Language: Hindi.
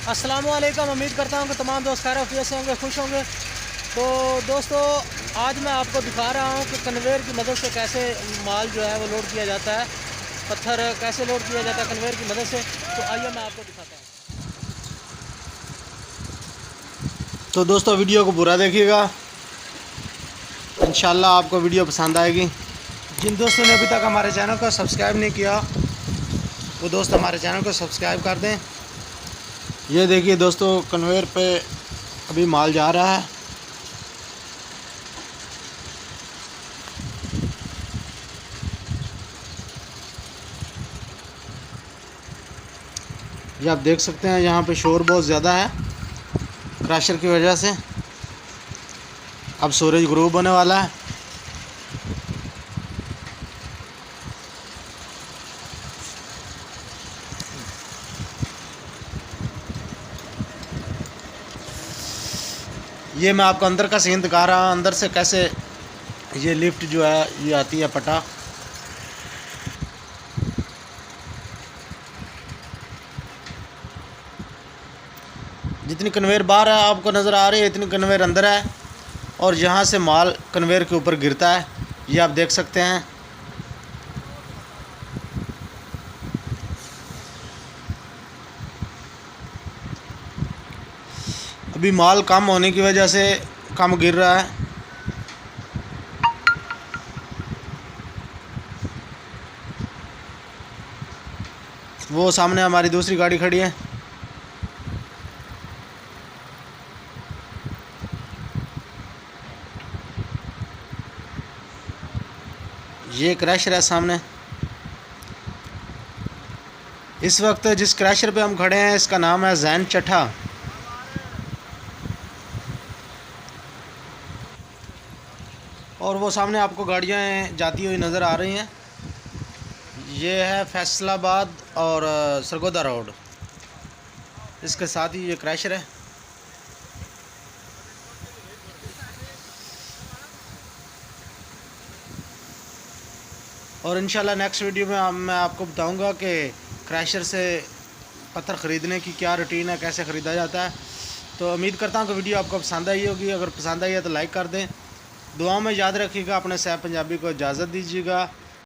अस्सलाम वालेकुम। उम्मीद करता हूँ कि तमाम दोस्त खैर आफियत से होंगे, खुश होंगे। तो दोस्तों, आज मैं आपको दिखा रहा हूँ कि कन्वेयर की मदद से कैसे माल जो है वो लोड किया जाता है, पत्थर कैसे लोड किया जाता है कन्वेयर की मदद से। तो आइए मैं आपको दिखाता हूँ। तो दोस्तों, वीडियो को पूरा देखिएगा, इंशाल्लाह आपको वीडियो पसंद आएगी। जिन दोस्तों ने अभी तक हमारे चैनल को सब्सक्राइब नहीं किया, वो दोस्त हमारे चैनल को सब्सक्राइब कर दें। ये देखिए दोस्तों, कन्वेयर पे अभी माल जा रहा है। ये आप देख सकते हैं, यहाँ पे शोर बहुत ज़्यादा है क्रशर की वजह से। अब सूरज ग्रूब होने वाला है। ये मैं आपको अंदर का सीन दिखा रहा हूँ, अंदर से कैसे ये लिफ्ट जो है ये आती है पटा। जितनी कन्वेयर बाहर है आपको नज़र आ रही है, इतनी कन्वेयर अंदर है, और यहाँ से माल कन्वेयर के ऊपर गिरता है। ये आप देख सकते हैं। अभी माल कम होने की वजह से कम गिर रहा है। वो सामने हमारी दूसरी गाड़ी खड़ी है। ये क्रैशर है सामने। इस वक्त जिस क्रैशर पे हम खड़े हैं इसका नाम है जैन चट्ठा। और वो सामने आपको गाड़ियाँ जाती हुई नज़र आ रही हैं। ये है फैसलाबाद और सरगोदा रोड, इसके साथ ही ये क्रैशर है। और इंशाल्लाह नेक्स्ट वीडियो में मैं आपको बताऊंगा कि क्रैशर से पत्थर ख़रीदने की क्या रूटीन है, कैसे ख़रीदा जाता है। तो उम्मीद करता हूँ कि वीडियो आपको पसंद आई होगी। अगर पसंद आई है तो लाइक कर दें। दुआओं में याद रखिएगा। अपने साहब पंजाबी को इजाज़त दीजिएगा।